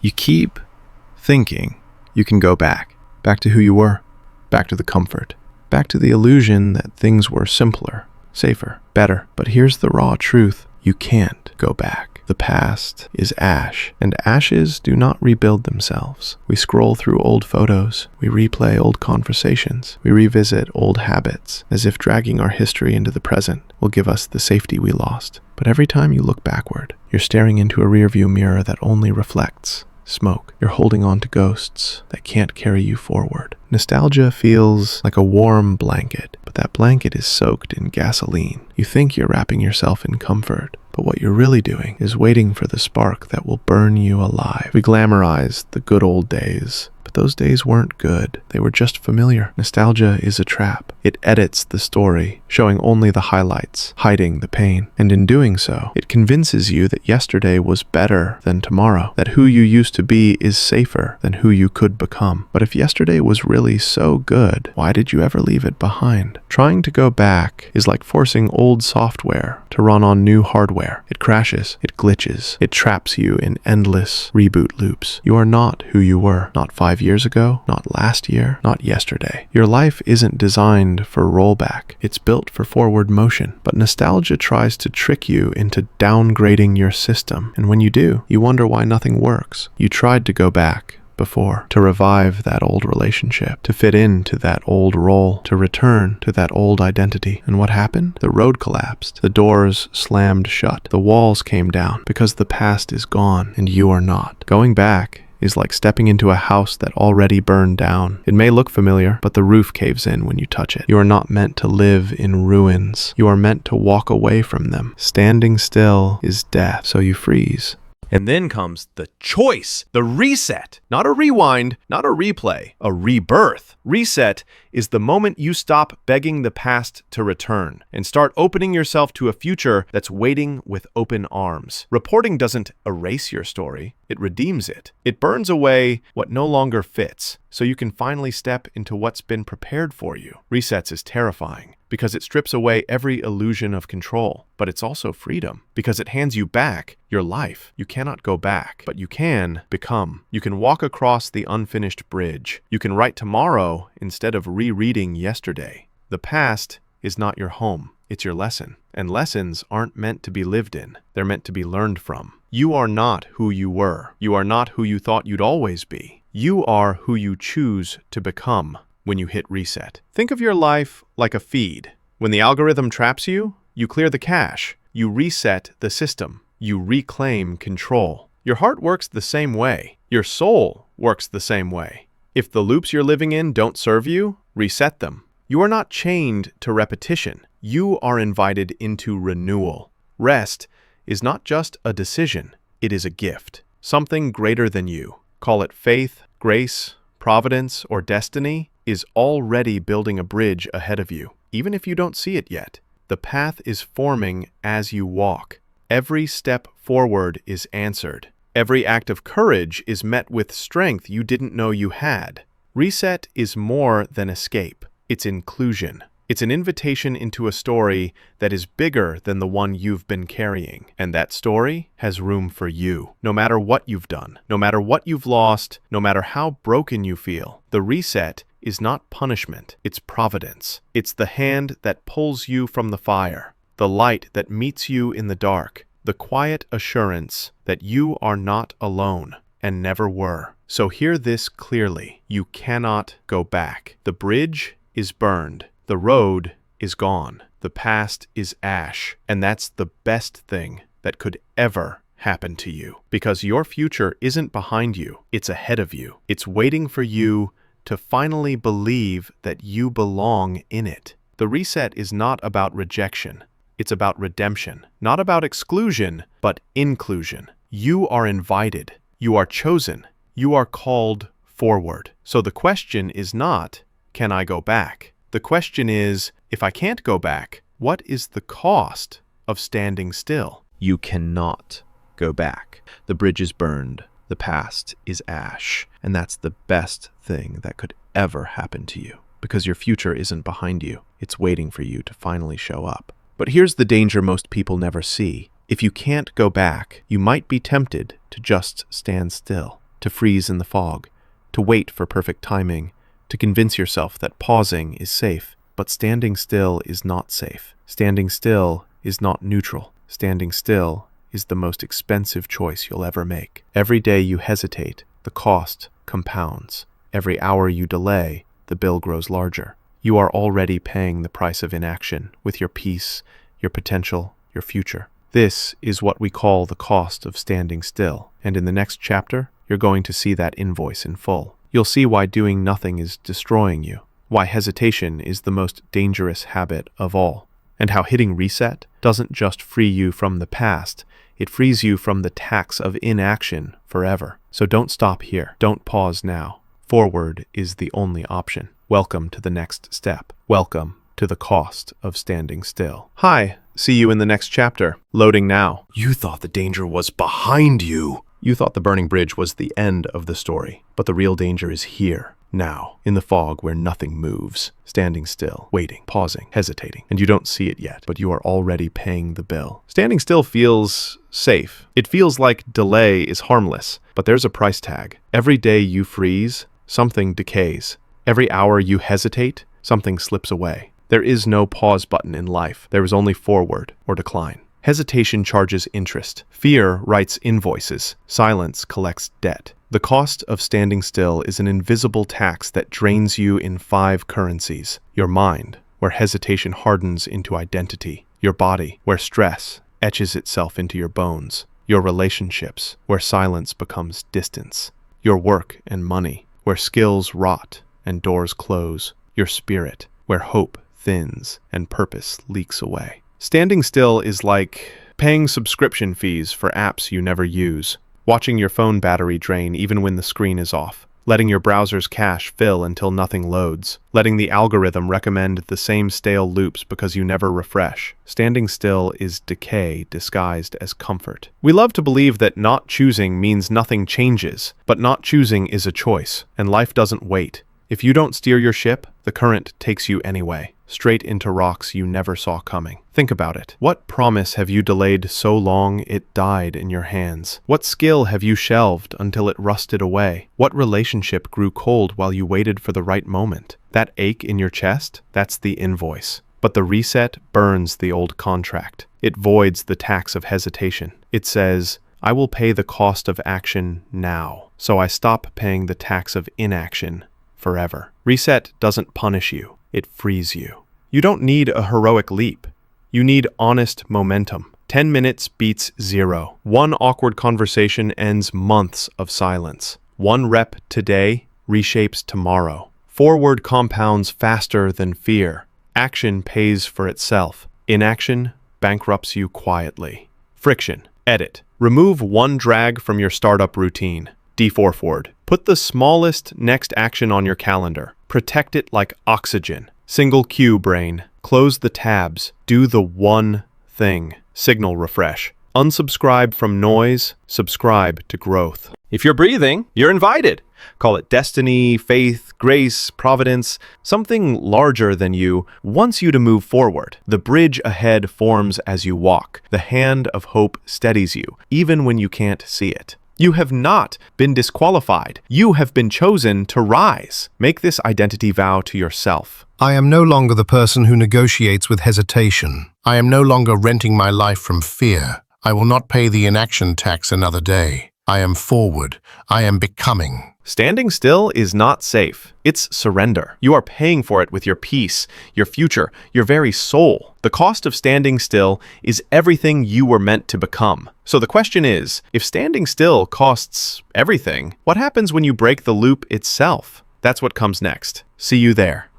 You keep thinking you can go back to who you were, back to the comfort, back to the illusion that things were simpler, safer, better. But here's the raw truth. You can't go back. The past is ash, and ashes do not rebuild themselves. We scroll through old photos, we replay old conversations, we revisit old habits, as if dragging our history into the present will give us the safety we lost. But every time you look backward, you're staring into a rearview mirror that only reflects smoke. You're holding on to ghosts that can't carry you forward. Nostalgia feels like a warm blanket, but that blanket is soaked in gasoline. You think you're wrapping yourself in comfort, but what you're really doing is waiting for the spark that will burn you alive. We glamorize the good old days, but those days weren't good. They were just familiar. Nostalgia is a trap. It edits the story, showing only the highlights, hiding the pain. And in doing so, it convinces you that yesterday was better than tomorrow, that who you used to be is safer than who you could become. But if yesterday was really so good, why did you ever leave it behind? Trying to go back is like forcing old software to run on new hardware. It crashes, it glitches, it traps you in endless reboot loops. You are not who you were, not 5 years ago, not last year, not yesterday. Your life isn't designed for rollback. It's built for forward motion. But nostalgia tries to trick you into downgrading your system. And when you do, you wonder why nothing works. You tried to go back before, to revive that old relationship, to fit into that old role, to return to that old identity. And what happened? The road collapsed. The doors slammed shut. The walls came down because the past is gone and you are not. Going back is like stepping into a house that already burned down. It may look familiar, but the roof caves in when you touch it. You are not meant to live in ruins. You are meant to walk away from them. Standing still is death, so you freeze. And then comes the choice, the reset. Not a rewind, not a replay, a rebirth. Reset is the moment you stop begging the past to return and start opening yourself to a future that's waiting with open arms. Reporting doesn't erase your story, it redeems it. It burns away what no longer fits, so you can finally step into what's been prepared for you. Resets is terrifying because it strips away every illusion of control, but it's also freedom because it hands you back your life. You cannot go back, but you can become. You can walk across the unfinished bridge. You can write tomorrow instead of rereading yesterday. The past is not your home, it's your lesson. And lessons aren't meant to be lived in, they're meant to be learned from. You are not who you were. You are not who you thought you'd always be. You are who you choose to become when you hit reset. Think of your life like a feed. When the algorithm traps you, you clear the cache. You reset the system. You reclaim control. Your heart works the same way. Your soul works the same way. If the loops you're living in don't serve you, reset them. You are not chained to repetition. You are invited into renewal. Rest is not just a decision. It is a gift. Something greater than you. Call it faith, grace, providence, or destiny is already building a bridge ahead of you, even if you don't see it yet. The path is forming as you walk. Every step forward is answered. Every act of courage is met with strength you didn't know you had. Reset is more than escape. It's inclusion. It's an invitation into a story that is bigger than the one you've been carrying. And that story has room for you. No matter what you've done, no matter what you've lost, no matter how broken you feel, the reset is not punishment. It's providence. It's the hand that pulls you from the fire, the light that meets you in the dark, the quiet assurance that you are not alone and never were. So hear this clearly. You cannot go back. The bridge is burned. The road is gone. The past is ash. And that's the best thing that could ever happen to you. Because your future isn't behind you. It's ahead of you. It's waiting for you to finally believe that you belong in it. The reset is not about rejection. It's about redemption. Not about exclusion, but inclusion. You are invited. You are chosen. You are called forward. So the question is not, can I go back? The question is, if I can't go back, what is the cost of standing still? You cannot go back. The bridge is burned. The past is ash. And that's the best thing that could ever happen to you. Because your future isn't behind you. It's waiting for you to finally show up. But here's the danger most people never see. If you can't go back, you might be tempted to just stand still. to freeze in the fog, to wait for perfect timing, to convince yourself that pausing is safe. But standing still is not safe. Standing still is not neutral. Standing still is the most expensive choice you'll ever make. Every day you hesitate, the cost compounds. Every hour you delay, the bill grows larger. You are already paying the price of inaction with your peace, your potential, your future. This is what we call the cost of standing still. And in the next chapter, you're going to see that invoice in full. You'll see why doing nothing is destroying you, why hesitation is the most dangerous habit of all, and how hitting reset doesn't just free you from the past, it frees you from the tax of inaction forever. So don't stop here. Don't pause now. Forward is the only option. Welcome to the next step. Welcome to the cost of standing still. Hi, see you in the next chapter. Loading now. You thought the danger was behind you. You thought the burning bridge was the end of the story, but the real danger is here, now, in the fog where nothing moves, standing still, waiting, pausing, hesitating, and you don't see it yet, but you are already paying the bill. Standing still feels safe. It feels like delay is harmless, but there's a price tag. Every day you freeze, something decays. Every hour you hesitate, something slips away. There is no pause button in life. There is only forward or decline. Hesitation charges interest. Fear writes invoices. Silence collects debt. The cost of standing still is an invisible tax that drains you in 5 currencies. Your mind, where hesitation hardens into identity. Your body, where stress etches itself into your bones. Your relationships, where silence becomes distance. Your work and money, where skills rot and doors close. Your spirit, where hope thins and purpose leaks away. Standing still is like paying subscription fees for apps you never use, watching your phone battery drain even when the screen is off, letting your browser's cache fill until nothing loads, letting the algorithm recommend the same stale loops because you never refresh. Standing still is decay disguised as comfort. We love to believe that not choosing means nothing changes, but not choosing is a choice, and life doesn't wait. If you don't steer your ship, the current takes you anyway, straight into rocks you never saw coming. Think about it. What promise have you delayed so long it died in your hands? What skill have you shelved until it rusted away? What relationship grew cold while you waited for the right moment? That ache in your chest? That's the invoice. But the reset burns the old contract. It voids the tax of hesitation. It says, I will pay the cost of action now, so I stop paying the tax of inaction forever. Reset doesn't punish you. It frees you. You don't need a heroic leap. You need honest momentum. 10 minutes beats 0. One awkward conversation ends months of silence. One rep today reshapes tomorrow. Forward compounds faster than fear. Action pays for itself. Inaction bankrupts you quietly. Friction. Edit. Remove one drag from your startup routine. Forward. Put the smallest next action on your calendar. Protect it like oxygen. Single cue, brain. Close the tabs. Do the one thing. Signal refresh. Unsubscribe from noise. Subscribe to growth. If you're breathing, you're invited. Call it destiny, faith, grace, providence. Something larger than you wants you to move forward. The bridge ahead forms as you walk. The hand of hope steadies you, even when you can't see it. You have not been disqualified. You have been chosen to rise. Make this identity vow to yourself. I am no longer the person who negotiates with hesitation. I am no longer renting my life from fear. I will not pay the inaction tax another day. I am forward. I am becoming. Standing still is not safe. It's surrender. You are paying for it with your peace, your future, your very soul. The cost of standing still is everything you were meant to become. So the question is, if standing still costs everything, what happens when you break the loop itself? That's what comes next. See you there.